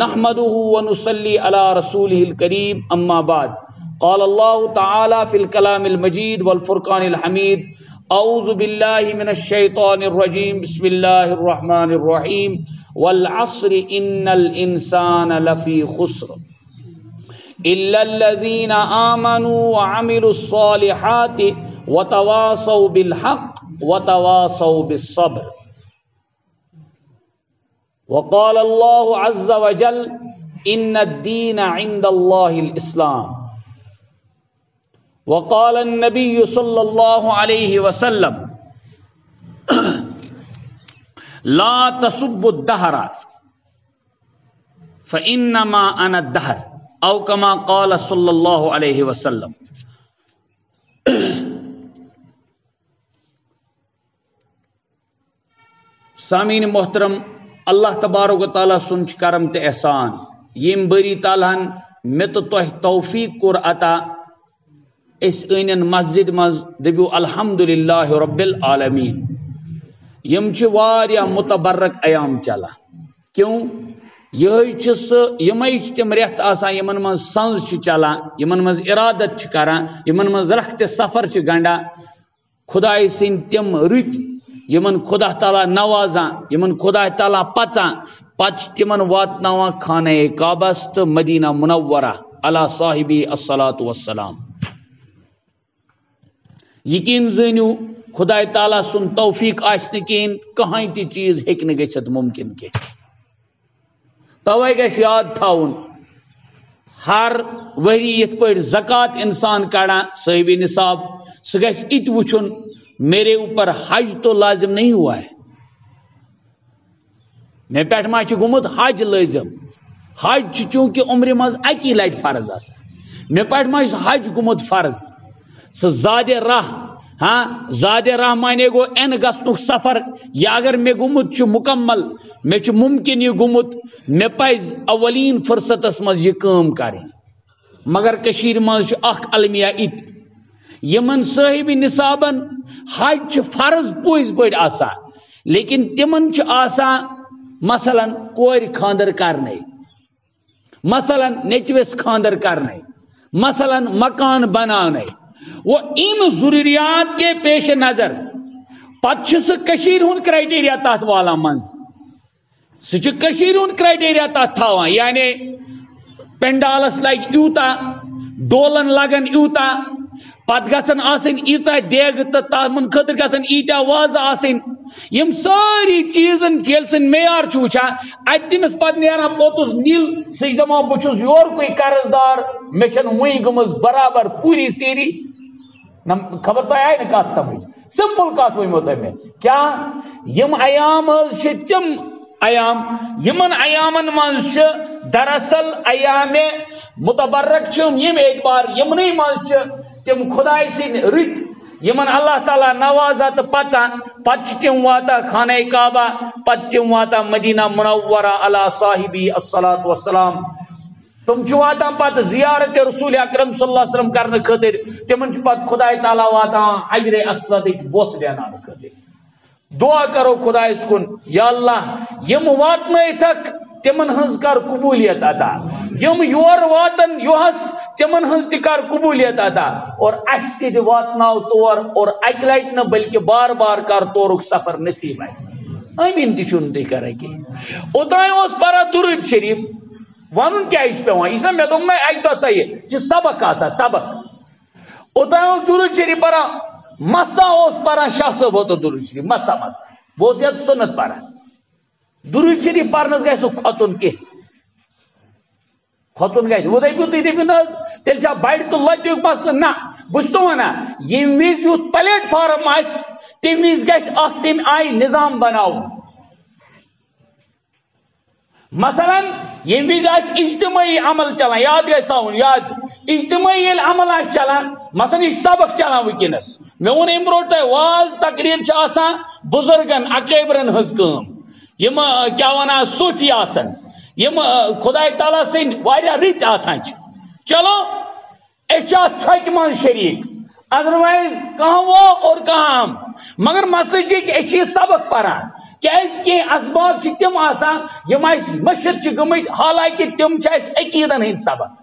نحمده ونصلي على رسوله الكريم اما بعد قال الله تعالى في الكلام المجيد والفرقان الحميد اعوذ بالله من الشيطان الرجيم بسم الله الرحمن الرحيم والعصر ان الانسان لفي خسر الا الذين امنوا وعملوا الصالحات وتواصوا بالحق وتواصوا بالصبر. وقال الله عز وجل ان الدين عند الله الاسلام. وقال النبي صلى الله عليه وسلم لا تسبوا الدهر فانما انا الدهر او كما قال صلى الله عليه وسلم. سامعین محترم، اللہ تبارک و تعالیٰ سن کرم تو احسان یم بری تعالیٰ مے تو تہ توفیق کور عطا اس این مسجد مز دبیو الحمدللہ رب العالمین. یم واریاہ متبرک ایام چلا کیوں یمے تم ریت آسان یمن من سنز چلان یمن من ارادت کران یمن من رخت سفر گنڈا خدائے سن تم رت یمن خدا تعالیٰ نوازان یمن خدا تعالیٰ پچان پچ تمن واتناوان خانہ کعبس تو مدینہ منورہ علی صاحبی الصلاۃ والسلام. یقین زنیو خدا تعالیٰ سن توفیق آس کہین کہاں تی چیز ہیک نہ گژھت ممکن کی. توے گژھِ یاد تھاون ہر وری یت پٲٹھۍ زکات انسان کڑان صاحب نصاب سہ گژھِ ات وچھن میرے اوپر حج تو لازم نہیں ہوا ہے. مے پہ ما گومت حج لازم. حج چونکہ عمر مز اکی لٹ فرض آسان مے پہ ما حج گومت فرض. سہ زیادہ راہ ہاں زیادہ راہ مانے گو این گھنک سفر یا اگر مے گومت مکمل مے ممکن یہ گومت مے پز اولین فرصتس مز یہ کام کریں. مگر کشیر مز اخ المیہ ات یمن صاحب نصابن حج فرض پوز پٲٹھۍ آسان لیکن تمن آسان مثلاً کور خاندر کرنے، مثلاً نیچوس خاندر کرنے، مثلاً مکان بنانے. وہ ان ضروریات کے پیش نظر پتہ سہ ہند کرائٹیریا تات والا من سہ ہند کرائٹیریا تات تھاوان یعنی پینڈالس لگ یوتا ڈولن لگن یوتا پتہ گھن آسن ایژا دیگ تو تمن خاطر گھن ایتیا واضح آسن یم ساری چیزن یل سن معیار وچان ات تمس پتہ نیران پوتس نیل سہ دپان بہت یورکے قرض دار مے وی گمز برابر پوری سیری. خبر تہ آئی نا کت سمجھ سمپل کت ونمو تہ میں کیا یم ایام تم ایام یمن ایامن مز دراصل ایام متبرک یم اعتبار یمنی مز تم خدائے سن رت یمن اللہ تعالیٰ نوازا تو پچان پتہ تم واتا خانہ کعبہ پتہ تم واتا مدینہ منورہ علی صاحبی الصلاۃ والسلام. تم واتان پتہ زیارت رسول اکرم صلی اللہ علیہ وسلم کرنے خاطر تمن پتہ خدا تعالیٰ واتان حجر اسود بوس دینان خاطر. دعا کرو خدائس کن یا اللہ یم واتنتک تمن ہز کر قبولیت عطا یم یور واتن یوہس تمن ہز تہ کر قبولیت عطا اور اس تہ واتناو تور اور اکہ لٹہ نہ بلکہ بار بار کر تورک سفر نصیب آسہ. امین تہ چھن تہ کران کی اوتانۍ اوس پران درود شریف ون کیا پیوان یہ مے دم نا اکہ دہ تہ یہ سبق آسان سبق اوتانۍ اوس درود شریف پران مسا اوس پران شاہ صٲب ہوتا درود شریف مسا مسا بہ اوس یت سنت پران. درود شریف پرنس گژھِ کھوژُن کینٛہہ کھوژُن گژھِ وہ دپیو تُہۍ دپیو نہ حظ تیٚلہِ چھا بڑِ تہٕ لۄتیُک مسلہٕ نہ بہٕ چھُس تو ونان ییٚمہِ وِزِ یُتھ پلیٹ فارم آسہِ تمہِ وِزِ گژھِ اکھ تمہِ آیہِ نظام بناوُن. مثلاً ییٚمہِ وِزِ آسہِ اجتماعی عمل چلان یاد گژھِ تھاوُن یاد اجتماعی ییٚلہِ عمل آسہِ چلان مثلاً یہ سبق چلان ونکیٚنس مےٚ ووٚن امہِ برونٛٹھ تۄہہِ واز تقریٖر چھِ آسان بُزرگن اکٲبرن ہٕنٛز کٲم یم کیا ونان صوفی آسن یم خدا تعالیٰ سن واریاہ رٕتۍ آسان چلو اچھا چھکہ من شریک ادروائز کہاں وہ اور کہاں ہم مگر مسئلہ یہ کہ اچھی سبق پران کی اسباب تم آسان یم مشت گمت حالانکہ تم عقیدن ہند سبق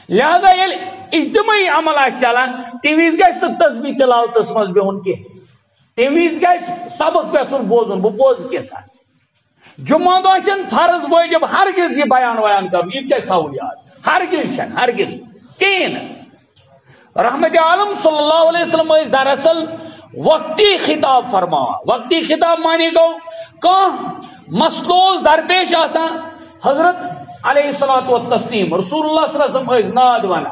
لہذا یل اجتماعی عمل چلان تم وز گھس تسبیح تلاوتس مز بہن کی تم وز گھس سبق یژھن بوزن بہ بوز کیسا جمعہ دہ چھ فرض واجب ہرگز یہ بیان ویان کر یہ کیا تھاؤن یاد ہرگز ہرگز کہین رحمت عالم صلی اللہ علیہ وسلم دراصل وقتی خطاب فرماوا وقتی خطاب معنی گو مسلوز درپیش آسان حضرت علیہ الصلوۃ والتسلیم رسول اللہ صلی اللہ علیہ وسلم ناد وانا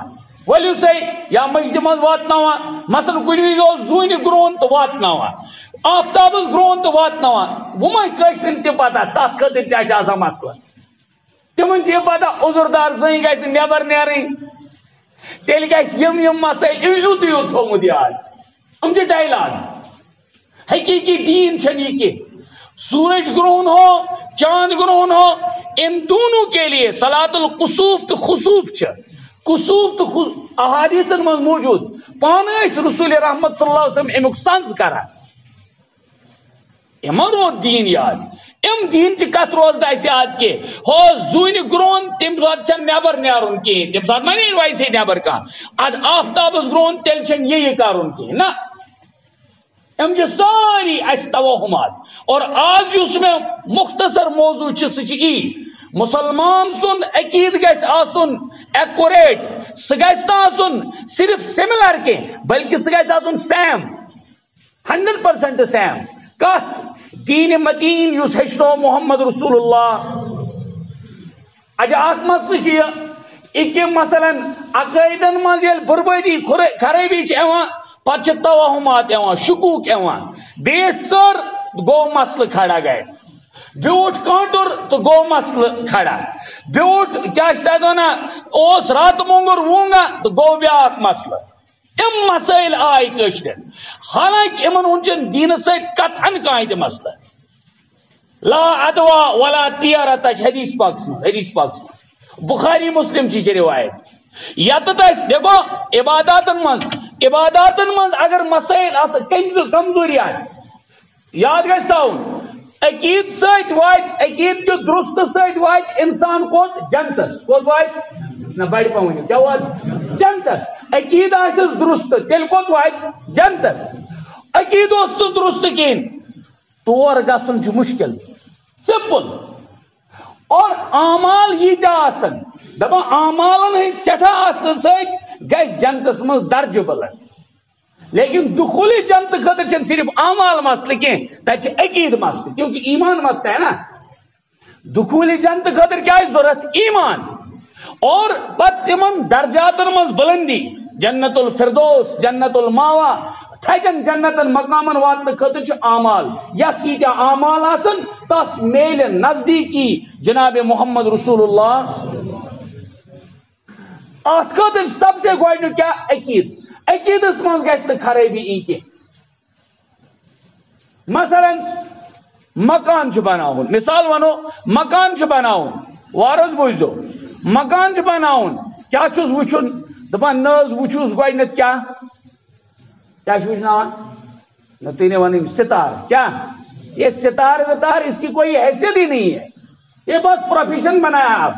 ولو سے یا مسجد مز واتناوا مثلا کنی زون گرون تو واتناوا آفتاب گرون تو واتناوا وہ کشن تہ پتہ تک خاطر تہ مسئلہ تمن پتہ عذردار زن گھس نیبر نیرن تیل یم مسائل یوت یوت تھومت یاد ہم ڈائلاگ حقیقی دین چھ یہ کہ سورج گرہن ہو چاند گرہن ہو ان دونوں کے لیے صلاۃ القصوف تو خصوف کسوف تو احادیث من موجود پانے رسول رحمت صلی اللہ علیہ وسلم امیک سنز کرا اما رو دین یاد ام دین چی کت روز دا اس یاد کے ہو زوین گرون تم سات چن نیبر نیارون کی تم سات منی روائی سے نیبر کا اد آفتاب اس گرون تل چن یہ کارون کی نا ام جو ساری اس توہمات اور آج اس میں مختصر موضوع چی مسلمان سن عقید گھس آسن ایکوریٹ سہ گھس نا آسن صرف سملر کے بلکہ سہ گھس آسن سیم 100% سیم کت دین متین یس ہچنو محمد رسول اللہ اجا اخ مسئلہ یہ مثلا عقائدن مز یل بربادی خرابی پتہ توہمات شکوک بیٹھ ژر گو مسئلہ کھڑا گئے بیوٹ کانٹر تو گو مسئلہ کھڑا بیوٹ کیا نا اس رات مونگر وونگا تو گو بیاکھ مسئلہ ام مسائل آئی کشر حالانکہ امن ہن دین سۭتۍ قطعاً کانٛہہ تہِ مسئلہ لا ادوا ولا طیارت حدیث پاک بخاری مسلم چیز روایت یتت دیکھو عباداتن من اگر مسائل کمزوری یاد گژھِ تھاوُن عقید ست وات عقید کے درست ست وات انسان کوت جنتس کوت وات نہ بڑ پہ کیا وات جنتس عقید آسس درست تیل کوت وات جنتس عقید اس درست کہین تور گژھن چھ مشکل سمپل اور اعمال یہ آسن دپا اعمالن ہند سٹھا آسن ست گژھِ جنتس من درجہ بلند لیکن دخول جنت خاطر صرف اعمال مسئلہ کی تک عقید مسئلہ کیونکہ ایمان مسئلہ ہے نا دخول جنت خاطر کیا ہے ضرورت ایمان اور پت تمن درجاتن مز بلندی جنت الفردوس جنت الماوا تھکن جنتن مقامن واتن خاطر اعمال یا سیدھا اعمال آسن تس میل نزدیکی جناب محمد رسول اللہ ات خاطر سب سے گوڑ کیا عقید عقیدس من گھس خرابی ای کی مثلا مکان بناون مثال ونو مکان بناون وارز بوزو مکان بناون کیا چھس وچھن دپان نز وچھوس گوڈنیتھ کیا وچھناوان نہ تھی نے ون ستار کیا یہ ستار وتار اس کی کوئی حیثیت ہی نہیں ہے یہ بس پروفیشن بنایا آپ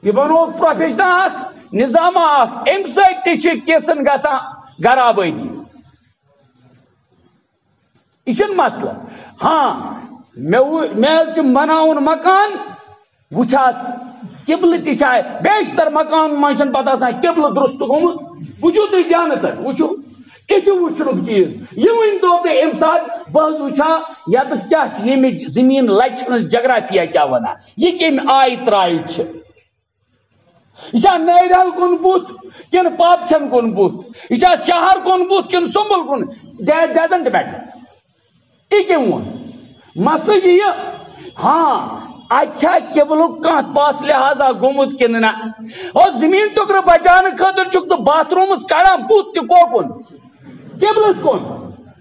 یہ بنو پروفیشن نظام ام سن گا گر آبادی یہ مسئلہ ہاں میں بناون مکان وچھاس قبل تہ بیشتر مکان من پتہ آسان قبل درست گومت وچھو تھی دھیان تک وچھو یہ وچھنک چیز یہ ون تو ام سات بہت وچھا یا تو کیا یہ زمین لچ جغرافیہ کیا ونان یہ کم آئی ترائی یہ نیرل کن بت کن پاپچن کن بت یہ شہر کن بت کن سمبل کن ڈزنٹ میٹر یہ وون مسئلہ یہ ہاں اچھا قبل کھانا پاس لہذا گومت کن نا اور زمین ٹکر بچانے خاطر چک تو باتھ رومس کڑان بت تہ کوکن قبلس کن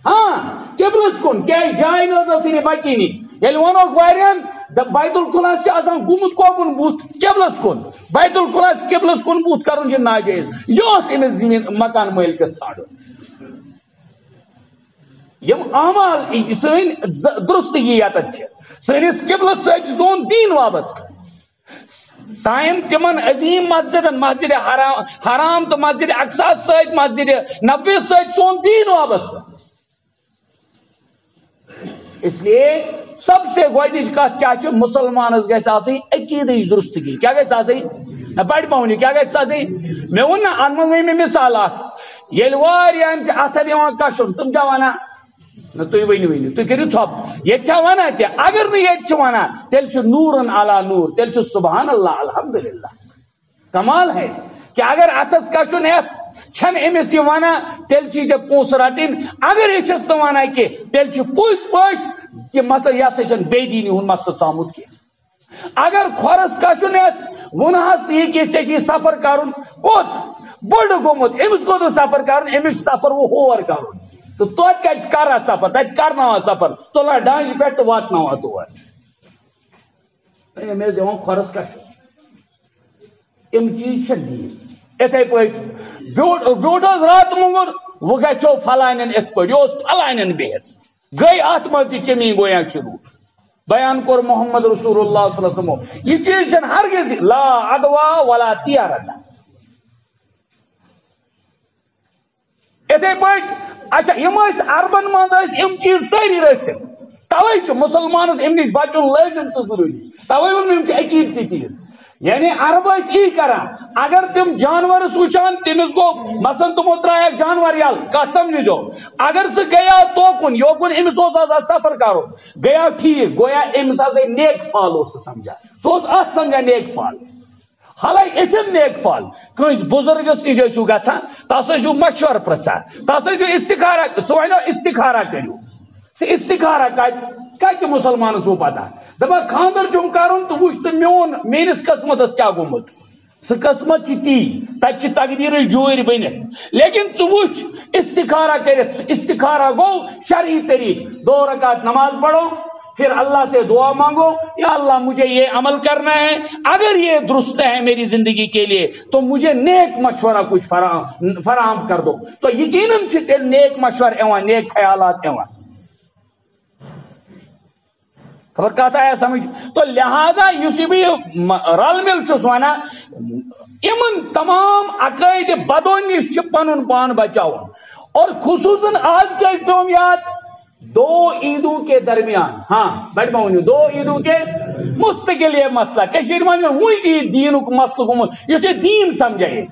ہاں قبلس کن کیا جائے نہ بچینی یل ونوک وارین بیت الخلاس گومت کوکن بت قبلس کن بیت الخلاس قبلس کن بت کرن ناجائز یہ امس زمین مکان مالکس ژھانڈن یم اعمال سن درستگی یتن سنس قبلس ست سون دین وابستہ سائن تمن عظیم مسجدن مسجد حرام تو مسجد اقصا ست مسجد نبوی ست سون دین وابستہ اس لیے سب سے گوڈنچ کت کیا مسلمانس گھس آسن عقیدچ درستگی کیا گھس آسن بڑ پونی کیا گھس آسن مے ون نا ان من میں مثال یل واریاہن اتھر یوان کشن تم کیا ونان نہ تھی ورنو تھی کرو ٹھپ یہ ونان تہ اگر نا یہ ونان تیل نورن علی نور تیل سبحان اللہ الحمدللہ کمال ہے کہ اگر اتس کشن ہتھ چھن امس یہ ونان تیل ژے پونسہ رٹن اگر یہ چھس نہ ونان کی تیل پوز پاٹ کہ مطلب یہ سا بے دینی ہند مسئلہ ژامت کی اگر کھورس کشن ہتھ ونہس یہ کہ ژے سفر کرن کوت بڑ گومت امس کوت سفر کرن امس سفر وہ ہور کرن تو توت کت کرا سفر تت کرنا سفر تلا ڈانج پہ تو واتنا تور مے دان کھورس کشن ام چیز دین اتھے پہ بیوٹ رات مونگر وہ گھو فلان ات پہ یہ فلان بہت گئی ات مز چمی گویا شروع بیان کور محمد رسول اللہ صلی اللہ علیہ وسلم یہ چیز ہرگز لا ادوا ولا تیارتا اتھے پہ اچھا یم اربن مز یم چیز ساری رسن توے مسلمانس ام نش بچن لازم تو ضروری توے ون عقید چیز یعنی عرب یہ کران اگر تم جانورس وچان تمس گو مثلا تمو ترایا جانور یل کت سمجھو اگر سہ گیا توکن یوکن امس آسان سفر کرو گیا ٹھیک گویا امس نیک فال اس سمجھا سہ ات سمجھا نیک فال حالانکہ یہ نیک فال کنس بزرگس نش گھان تس مشور پرژھان تس استخارہ سہ ونو استخارہ کرو سہ استخارہ کت مسلمانس وہ پتہ دپا خاندر چم کرن تو وچ تو میانس قسمتس کیا گومت سہ قسمت تی تت تقدیر جوری بنت لیکن ژٕ وچ استخارہ کرت استخارہ گو شرعی طریق 2 رکعت نماز پڑھو پھر اللہ سے دعا مانگو یا اللہ مجھے یہ عمل کرنا ہے اگر یہ درست ہے میری زندگی کے لیے تو مجھے نیک مشورہ کچھ فراہم کر دو تو یقیناً تیل نیک مشور ایوان نیک خیالات ایوان خبر کت آیا سمجھ تو لہذا اس رل مل چھس ونان امن تمام عقائد بدو نش پن پان بچاؤن اور خصوصاً آج کیا پیوم یاد 2 عیدوں کے درمیان ہاں بڑھ پاؤں 2 عیدوں کے مستقل یہ مسئلہ کشیر من وی دین مسئلہ گومت یہ دین سمجھے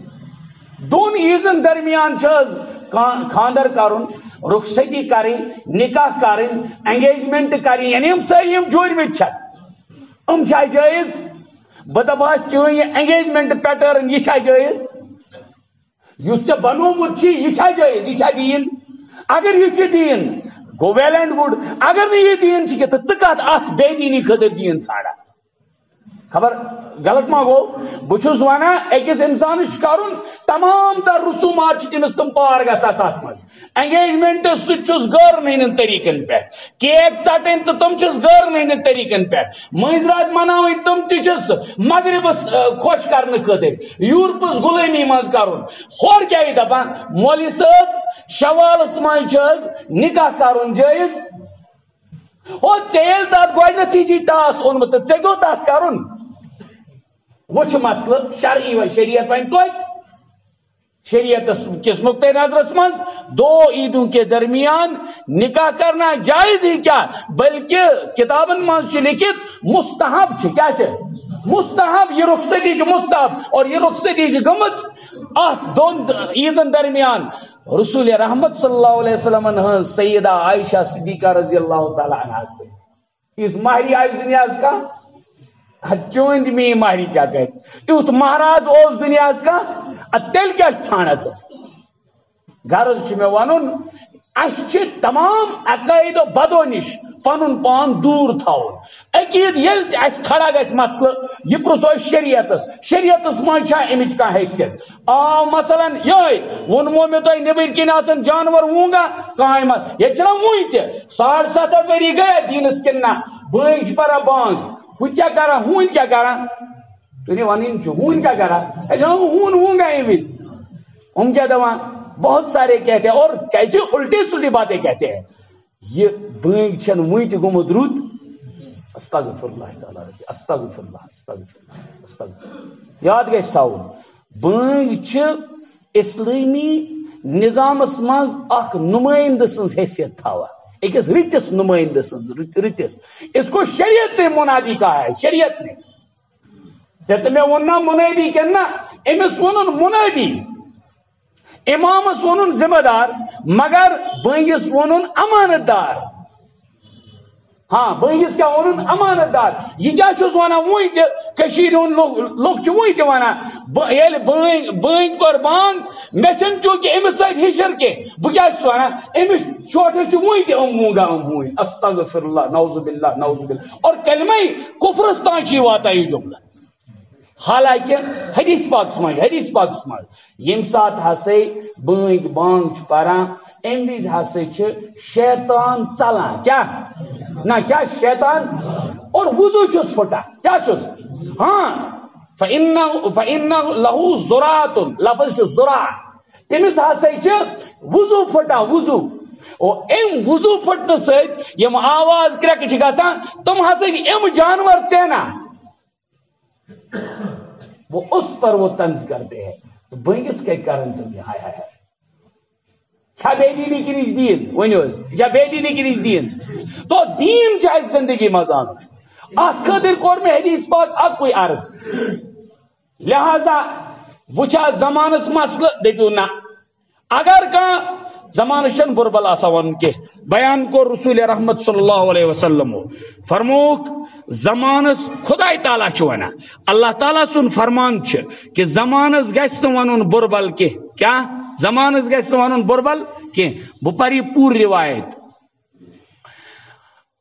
2 عیدن درمیان خاندر کرن رخصتی کریں نکاح کریں انگیجمنٹ کریں یعنی ہم ساری ہم جوڑ میں چھت جائز بدباس چون یہ انگیجمنٹ پیٹرن یہ جائز اس سے بنومت یہ جائز یہ دین اگر یہ دین گو ویل اینڈ گڈ اگر نہیں یہ دین تو ثت ات بے دینی خاطر دین ژھانڈان خبر غلط ما گو بہس ونان اکس انسانس کرن تمام تر رسومات تمس تم پار گژھان تر مز انگیجمنٹ سس غیر نین طریقن پہ کیک ژٹن تو تم غیر نین طریقن پہ مز رات مناوی تم تس مغربس خوش کرنے خاطر یورپس غلامی مز کرن ہور کیا دپان مولوی صاحب شوالس مز نکاح کرن جائز ہو ژیل تر گۄڈنیتھٕے چی ٹاس اونمت ژے گو تتھ کرن وچ مسئلہ شرعی و شریعت ون توت شریعت کس نقطۂ نظرس من 2 عیدوں کے درمیان نکاح کرنا جائز ہی کیا بلکہ کتابن من لکھت مستحب کیا مستحب یہ رخصتی مستحب اور یہ رخصتی گمت 2 عیدن درمیان رسول رحمت صلی اللہ علیہ وسلم سیدہ عائشہ صدیقہ رضی اللہ تعالی عنہ سے اس ماہری آج دنیا کا چوند می ماہری کیا کہتے یوت مہراز اس دنیا کا تیل کیا چھانا غرض میں ون اس تمام عقائد و بدو نش پن پان دور تھاؤن عقید یل اس کھڑا گھس مسئلہ یہ پرسو شریعتس من امچ کھانا حیثیت مثلا یہ ونمو میں تو نبر کن آسان جانور وونگا کھانا یہ چلا وی تہ 7.5 وری گیا دینس کنہ بٲنگ پرا بانگ ہو کیا کرا ہون کیا کرا تھی ون ہون کیا کرا ہون وونگا ہم کیا دوا بہت سارے کہتے ہیں اور کیسے الٹی سلٹی باتیں کہتے ہیں یہ بٲنگ چھن وٕنۍ تہِ گوٚمُت رُت استغفر اللہ تعالیٰ استغفر اللہ استغفر اللہ استغفر یاد گژھِ تھاوُن بٲنگ چھِ اسلٲمی نظامس منٛز اکھ نُمٲیندٕ سٕنٛز حیثیت تھاوان أکِس رٕتِس نُمٲیندٕ سٕنٛز رٕتِس اس کو شریعت نے منادی کہا ہے شریعت نے ژےٚ تہٕ مےٚ ووٚن نا منٲدی کِنہٕ نہ أمِس ووٚنُن منٲدی امامس ووٚنُن ذمہ دار مگر بٲنگِس ووٚنُن امانت دار ہاں بٲنگِس کیٛاہ ووٚنُن امانت دار یہِ کیٛاہ چھُس ونان وُنہِ تہِ کٔشیٖرِ ہُنٛد لُکھ چھِ وُنہِ تہِ ونان ییٚلہِ بٲنگۍ کوٚر بانگ مےٚ چھنہٕ چوٗنٛکہِ أمِس سۭتۍ ہِشر کینٛہہ بہٕ کیٛاہ چھُس ونان أمِس شوٹھس چھُ وُنہِ تہِ اموٗنگا اموٗنۍ استغفر اللہ نعوذ باللہ نعوذ باللہ اور کلمے کفرس تام چھِ یہِ واتان یہِ جملہ حالانکہ حدیث پاکس منٛز ییٚمہِ ساتہٕ ہسا بٲنگ بانگ چھِ پران امہِ وِزِ ہسا چھِ شیطان ژلان کیٛاہ نہ کیٛاہ شیطان اور وضو چھُس پھٹان کیٛاہ چھُس ہاں فإنه له زُرعۃ لفظ چھُ زُرع تٔمِس ہسا چھِ وضو پھٹان وضو اور امہِ وضو پھٹنہٕ سۭتۍ یِم آواز کرٛٮ۪کہٕ چھِ گژھان تِم ہسا چھِ یِم جانور ژینان وہ اس پر وہ طنز کرتے ہیں تو بٲنگِس کَتہِ کرن تِم یہِ ہاے ہاے ہاے چھا بے دیٖنی کِنہٕ یہِ چھِ دیٖن ؤنِو حظ چھا بے دیٖنی کِنہٕ یہِ چھِ دیٖن تو دیٖن چھُ اَسہِ زندگی منٛز اَنُن اَتھ خٲطرٕ کوٚر مےٚ حدیث پاک اَکُے عرض لہذا وٕچھا زمانس مسلہٕ دٔپِو نہ اگر کانٛہہ زمانس چھنہٕ بُربل آسان ونُن کینٛہہ بیان کوٚر رسول رحمت صلی اللہ علیہ وسلم فرمووُکھ زمانس خداے تعالیٰ چھُ ونان اللہ تعالیٰ سُنٛد فرمان چھُ کہ زمانس گژھِ نہٕ ونُن بُربل کینٛہہ کیٛاہ زمانس گژھِ نہٕ ونُن بُربل کینٛہہ بہٕ پرٕ یہِ پوٗرٕ روایت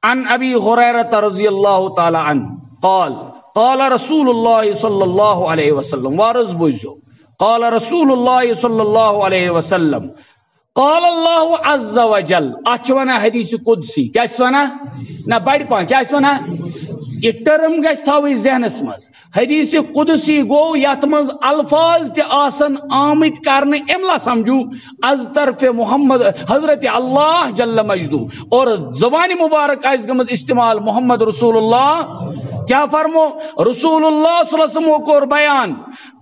عن ابی ہریرہ رضی اللہ تعالیٰ عنہ قال قال رسول اللہ صلی اللہ علیہ وسلم وارز بوزیو قال رسول اللہ صلی اللہ علیہ وسلم قال اللہ عز وجل اتھ چھِ ونان حدیث قدسی کیٛاہ چھِس ونان نہ بڑِ پہن کیٛاہ چھِس ونان یہ ٹرم گژھِ تھاوٕنۍ ذہنس منٛز حدیث قدسی گوٚو یتھ منٛز الفاظ تہِ آسن آمٕتۍ کرنہٕ املا سمجھو از طرف محمد حضرت اللہ جل مجدو اور زبانِ مبارک آسہِ گٔمٕژ استعمال محمد رسول اللہ کیا فرمو رسول اللہ صلی اللہ علیہ وسلم کوٚر بیان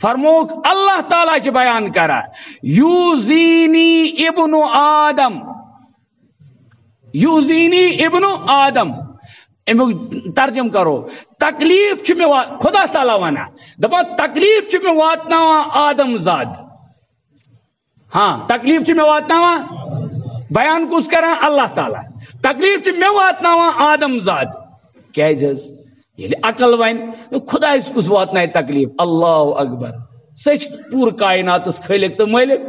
فرموک اللہ تعالیٰ چھِ بیان کران یوزینی ابن آدم یوزینی ابن آدم امیُک ترجم کرو تکلیف چھُ مےٚ خدا تعالیٰ ونان دپان تکلیف چھُ مےٚ واتناوان آدم زاد ہاں تکلیف چھُ مےٚ واتناوان بیان کُس کران اللہ تعالیٰ تکلیف چھُ مےٚ واتناوان آدم زاد کیازِ حظ ییٚلہِ عقل وَنہِ خۄدایَس کُس واتنایہِ تکلیف اللہ اکبر سُہ چھِ پوٗرٕ کائناتس خٲلق تہٕ مٲلک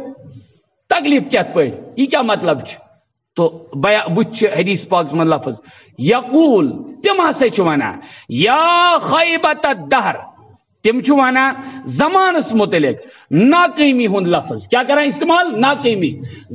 تکلیف کتھ پٲٹھۍ یہِ کیٛاہ مطلب چھُ تو بُتھِ چھِ حدیث پاکس منٛز لفظ یقول تِم ہسا چھِ ونان یا خیبت الدہر تِم چھِ ونان زمانس متعلق ناکٲمی ہُنٛد لفظ کیٛاہ کران استعمال ناکٲمی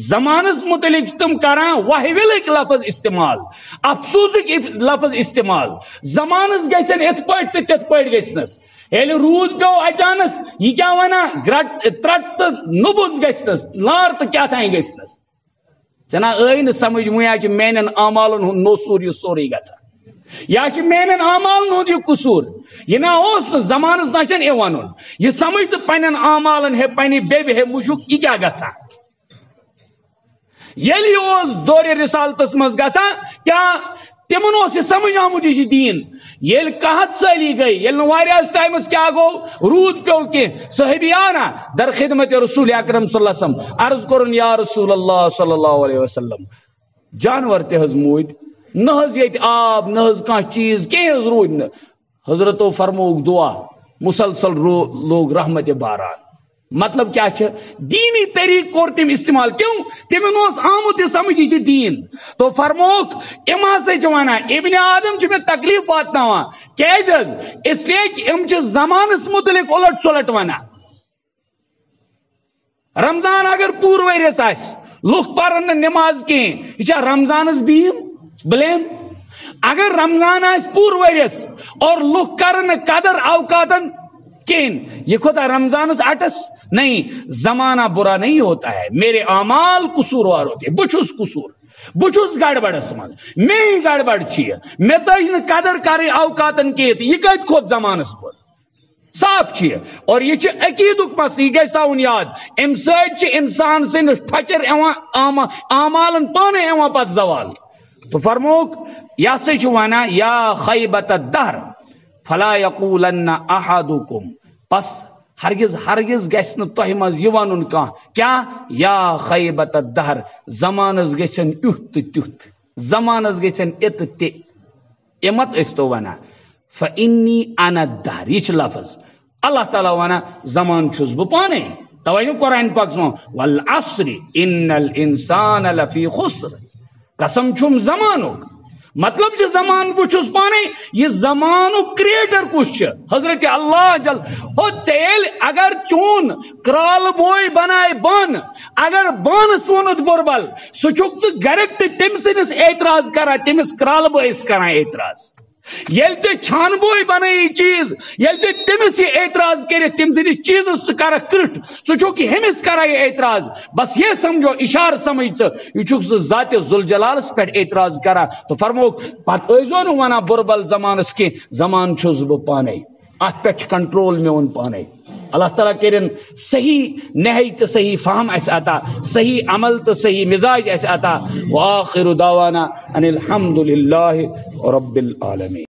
زمانس متعلق چھِ تِم کران وہوِلٕکۍ لفظ استعمال افسوٗسٕکۍ لفظ استعمال زمانس گژھن یِتھ پٲٹھۍ تہٕ تِتھ پٲٹھۍ گژھنس ییٚلہِ روٗد پیوٚو اچانک یہِ کیٛاہ ونان ترٛٹ تہٕ نوٚبُد گژھنس لار تہٕ کیٛاہ تام گژھنس ژےٚ ٲیی نہٕ سمجھ وۄنۍ حظ چھِ میانٮ۪ن اعمالن ہُنٛد نوسوٗر یہِ سورُے گژھان یا چھِ میانٮ۪ن اعمالن ہُنٛد یہِ قصوٗر یہِ نہ اوس نہٕ زمانس نہ چھنہٕ یہِ ونُن یہِ سمجھ تہٕ پننٮ۪ن اعمالن ہے پننہِ بیٚبہِ ہے مُشُک یہِ کیٛاہ گژھان ییٚلہِ یہِ اوس دورِ رسالتس منٛز گژھان کیٛاہ تِمن اوس یہِ سمجھ آمُت یہِ چھُ دیٖن ییٚلہِ 100 سٲلی گٔے ییٚلہِ نہٕ واریاہس ٹایمس کیٛاہ گوٚو روٗد پیوٚو کینٛہہ صحٲبی آو نا در خدمت رسول اکرم صلی اللہ علیہ وسلم عرض کوٚرُن یا رسول اللہ صلی اللہ علیہ وسلم جانور تہِ حظ موٗدۍ نہ حظ ییٚتہِ آب نہ حظ کانٛہہ چیٖز کینٛہہ حظ روٗدۍ نہٕ حضرتو فرمووُکھ دعا مسلسل لوگ رحمتِ باران مطلب کیا چھِ دینی طریقہ کوٚر تٔمۍ استعمال کیوں تِمن اوس آمُت یہِ سمجھ یہِ چھِ دیٖن تو فرمووُکھ یِم ہسا چھِ ونان ابن آدم چھُ مےٚ تکلیف واتناوان کیازِ حظ اس لیے کہ یِم چھِ زمانس متعلق اُلٹ سُلٹ ونان رمضان اگر پوٗرٕ ؤرِیس آسہِ لُکھ پرن نہٕ نٮ۪ماز کینٛہہ یہِ چھا رمضانس بِہِم بلیم اگر رمضان آسہِ پوٗرٕ ؤرِیس اور لُکھ کرن نہٕ قدر اوقاتن کہین یہ خدا رمضانس اٹس نہیں زمانہ برا نہیں ہوتا ہے میرے اعمال قصوروار ہوتے ہیں بچھس قصور بچھس گڑبڑس من میں گڑبڑ میں تج ن قدر کر اوقاتن کی یہ کت کھوت زمانس پر صاف اور یہ عقیدک مسئلہ یہ گژھِ تھاون یاد ام سۭتۍ انسان سندس ٹھچر اعمالن پانے پتہ زوال تو فرموک یہ سا ونان یا خیبت الدہر فلا یقولن احدکم پس ہرگز ہرگز گژھِ نہٕ تۄہہِ منٛز یہِ وَنُن کانٛہہ کیا یا خیبت الدہر زمانس گژھن یُتھ تہٕ تیُتھ زمانس گژھن اِتہٕ تہِ مت ٲسۍ تو ونان فإنی انا الدہر یہ لفظ اللہ تعالیٰ ونان زمان چھُس بہٕ پانے توے قرآن پاک والعصر ان الانسان لفی خسر قسم چھُم زمانُک مطلب زمان بچھس پانے یہ زمان کریٹر کس حضرت اللہ جل ہو ژےٚ اگر چون کرال بوے بنائے بان اگر بان سونت بربل سہ چھُکھ ژٕ گرک تہ تم سندس اعتراض کران تمس کرال بٲیس کران اعتراض یل ژےٚ چھان بوے بنائی چیز یل ژےٚ تمس یہ اعتراض کرتھ تم سندس چیزس ژٕ کرکھ کرٹ ژٕ چھُکھ ہمس کران یہ اعتراض بس یہ سمجھو اشارہ سمجھ ژٕ یہ چھُکھ ژٕ ذات ذوالجلالس پہ اعتراض کران تو فرموک پتہ ٲسۍزیو نہٕ ونان بربل زمانس کی زمان چھُس بہٕ پانے ات پہ کنٹرول میون پانے اللہ تعالیٰ کرن صحیح نہی تو صحیح فہم اس عطا صحیح عمل تو صحیح مزاج اس عطا وآخر دعوانا ان الحمد للہ رب العالمین.